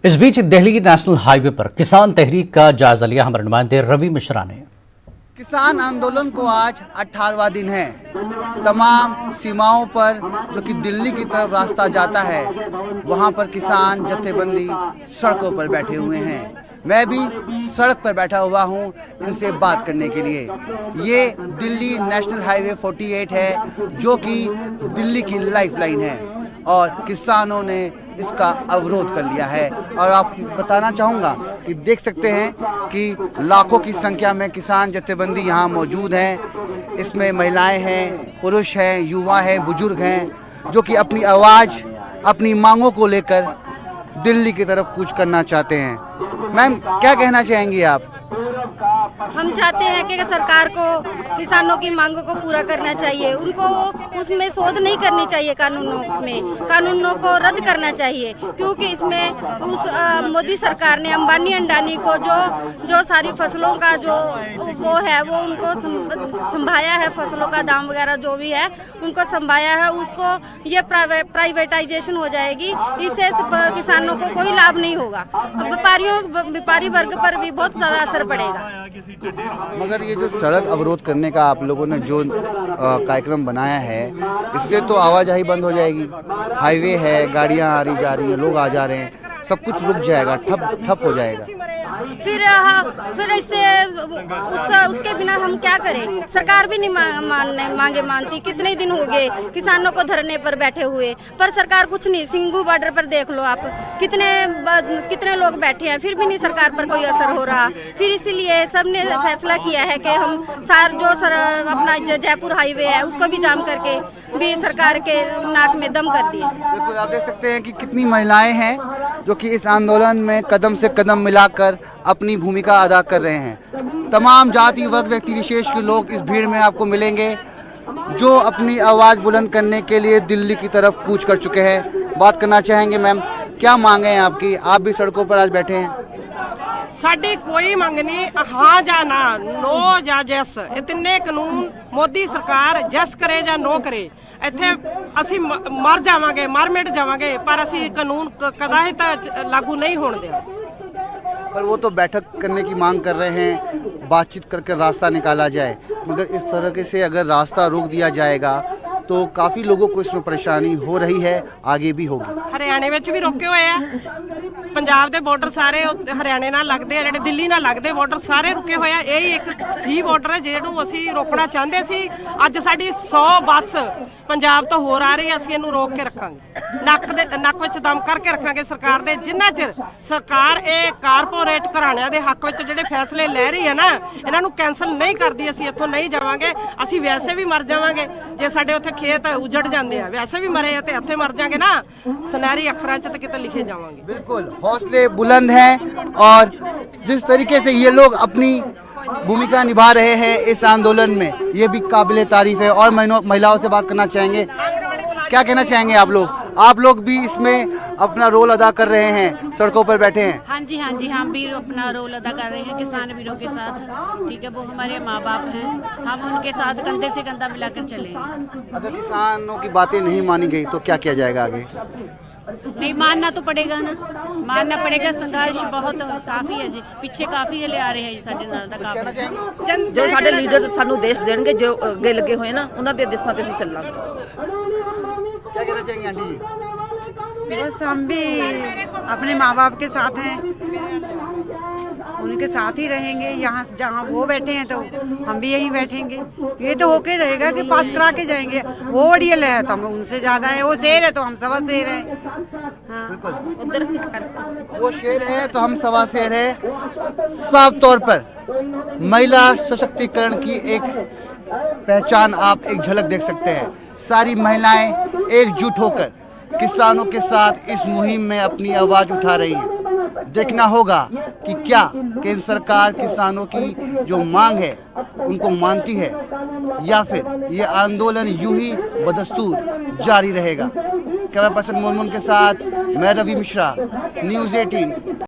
इस बीच दिल्ली की national highway पर किसान तहरीक का जायजा लिया हमारे नुमाइंदे रवि मिश्रा ने। किसान आंदोलन को आज 18वां दिन है। तमाम सीमाओं पर जो कि दिल्ली की तरफ रास्ता जाता है वहां पर किसान जत्थेबंदी सड़कों पर बैठे हुए हैं। मैं भी सड़क पर बैठा हुआ हूं इनसे बात करने के लिए। ये दिल्ली नेशनल हाईवे 48 है जो कि दिल्ली की लाइफलाइन है और किसानों ने इसका अवरोध कर लिया है। और आप बताना चाहूँगा कि देख सकते हैं कि लाखों की संख्या में किसान जत्थेबंदी यहाँ मौजूद हैं। इसमें महिलाएं हैं, पुरुष हैं, युवा हैं, बुजुर्ग हैं जो कि अपनी आवाज़, अपनी मांगों को लेकर दिल्ली की तरफ कूच करना चाहते हैं। मैम, क्या कहना चाहेंगी आप? हम चाहते हैं कि सरकार को किसानों की मांगों को पूरा करना चाहिए। उनको उसमें शोध नहीं करनी चाहिए, कानूनों को रद्द करना चाहिए, क्योंकि इसमें मोदी सरकार ने अंबानी अंडानी को जो सारी फसलों का जो वो है वो उनको संभाया है, फसलों का दाम वगैरह जो भी है उनको संभाया है, उसको ये प्राइवेटाइजेशन हो जाएगी। इससे किसानों को कोई लाभ नहीं होगा, व्यापारी वर्ग पर भी बहुत ज़्यादा असर पड़ेगा। मगर ये जो सड़क अवरोध करने का आप लोगों ने जो कार्यक्रम बनाया है, इससे तो आवाजाही बंद हो जाएगी। हाईवे है, गाड़ियां आ रही जा रही हैं, लोग आ जा रहे हैं, सब कुछ रुक जाएगा, ठप हो जाएगा। फिर इससे उसके बिना हम क्या करें? सरकार भी नहीं मांगे मानती। कितने दिन हो गए किसानों को धरने पर बैठे हुए, पर सरकार कुछ नहीं। सिंघू बॉर्डर पर देख लो आप, कितने लोग बैठे हैं, फिर भी नहीं सरकार पर कोई असर हो रहा। फिर इसीलिए सबने फैसला किया है कि हम अपना जयपुर हाईवे है उसको भी जाम करके भी सरकार के नाक में दम कर दिए। बिल्कुल, आप देख सकते हैं कि कितनी महिलाएं हैं जो कि इस आंदोलन में कदम से कदम मिलाकर अपनी भूमिका अदा कर रहे हैं। तमाम जाति वर्ग व्यक्ति विशेष के लोग इस भीड़ में आपको मिलेंगे जो अपनी आवाज़ बुलंद करने के लिए दिल्ली की तरफ कूच कर चुके हैं। बात करना चाहेंगे मैम, क्या मांगे हैं आपकी? आप भी सड़कों पर आज बैठे हैं। साडी कोई मंग नहीं, हाँ या ना, नो या जैस, इतने कानून मोदी सरकार जैस करे या नो करे, ਇੱਥੇ ਅਸੀਂ ਮਰ ਜਾਵਾਂਗੇ, ਮਰ ਮਿਟ ਜਾਵਾਂਗੇ, पर ਅਸੀਂ ਕਾਨੂੰਨ ਕਦਾਈ ਤਾਂ लागू नहीं होने देना। पर वो तो बैठक करने की मांग कर रहे हैं, बातचीत करके रास्ता निकाला जाए, मगर इस तरह से अगर रास्ता रोक दिया जाएगा तो काफ़ी लोगों को इसमें परेशानी हो रही है, आगे भी होगी। हरियाणे में भी रोके हुए हैं, पंजाब के बॉर्डर सारे हरियाणे नाल लगते हैं, ਜਿਹੜੇ ਦਿੱਲੀ ਨਾਲ ਲੱਗਦੇ ਬਾਰਡਰ ਸਾਰੇ ਰੁਕੇ ਹੋਏ ਆ। ਇਹ ਇੱਕ ਸੀ ਬਾਰਡਰ ਹੈ ਜਿਹਨੂੰ ਅਸੀਂ ਰੋਕਣਾ ਚਾਹੁੰਦੇ ਸੀ। ਅੱਜ ਸਾਡੀ 100 ਬੱਸ ਪੰਜਾਬ ਤੋਂ ਹੋਰ ਆ ਰਹੀ, ਅਸੀਂ ਇਹਨੂੰ ਰੋਕ ਕੇ ਰੱਖਾਂਗੇ, ਨੱਕ ਵਿੱਚ ਦਮ ਕਰਕੇ ਰੱਖਾਂਗੇ ਸਰਕਾਰ ਦੇ। ਜਿੰਨਾ ਚਿਰ ਸਰਕਾਰ ਇਹ ਕਾਰਪੋਰੇਟ ਘਰਾਣਿਆਂ ਦੇ ਹੱਕ ਵਿੱਚ ਜਿਹੜੇ ਫੈਸਲੇ ਲੈ ਰਹੀ ਹੈ ਨਾ, ਇਹਨਾਂ ਨੂੰ ਕੈਂਸਲ ਨਹੀਂ ਕਰਦੀ, ਅਸੀਂ ਇੱਥੋਂ ਨਹੀਂ ਜਾਵਾਂਗੇ। ਅਸੀਂ ਵੈਸੇ ਵੀ ਮਰ ਜਾਵਾਂਗੇ ਜੇ ਸਾਡੇ ਉੱਥੇ खेत उजड़ जाते हैं, वैसे भी मरे हैं तो इत्थे मर जाएंगे ना, सुनहरी अखरां च तो किते लिखे जावांगे। बिल्कुल, हौसले बुलंद हैं और जिस तरीके से ये लोग अपनी भूमिका निभा रहे हैं इस आंदोलन में, ये भी काबिले तारीफ है। और महिलाओं से बात करना चाहेंगे, क्या कहना चाहेंगे आप लोग? आप लोग भी इसमें अपना रोल अदा कर रहे हैं, सड़कों पर बैठे हैं। हाँ जी, हम भी अपना रोल अदा कर रहे हैं किसान वीरों के साथ। ठीक है, वो हमारे माँ बाप हैं, हम उनके साथ कंधे से कंधा मिलाकर चले हैं। अगर किसानों की बातें नहीं मानी गई तो क्या किया जाएगा आगे? नहीं, मानना तो पड़ेगा ना, मानना पड़ेगा। संघर्ष बहुत काफ़ी है जी, पीछे काफ़ी ले आ रहे हैं साढ़े नाल दा काफ़ी। जो साढ़े लीडर सानू देश देंगे, जो अगे लगे हुए ना, उन्होंने दे देशों से चलना। क्या कहना चाहेंगे आंटी जी? बस हम भी अपने माँ बाप के साथ हैं, उनके साथ ही रहेंगे। यहाँ जहाँ वो बैठे हैं तो हम भी यहीं बैठेंगे। ये तो होके रहेगा कि पास करा के जाएंगे। वो वड़ियल है तो हम उनसे ज्यादा है, वो शेर है तो हम सवा शेर है। हाँ, उधर वो शेर है तो हम सवा शेर है। साफ तौर पर महिला सशक्तिकरण की एक पहचान आप एक झलक देख सकते हैं। सारी महिलाएं एकजुट होकर किसानों के साथ इस मुहिम में अपनी आवाज़ उठा रही हैं। देखना होगा कि क्या केंद्र सरकार किसानों की जो मांग है उनको मानती है या फिर ये आंदोलन यूं ही बदस्तूर जारी रहेगा। कैमरा पर्सन मोहम्मद के साथ मैं रवि मिश्रा, न्यूज़ 18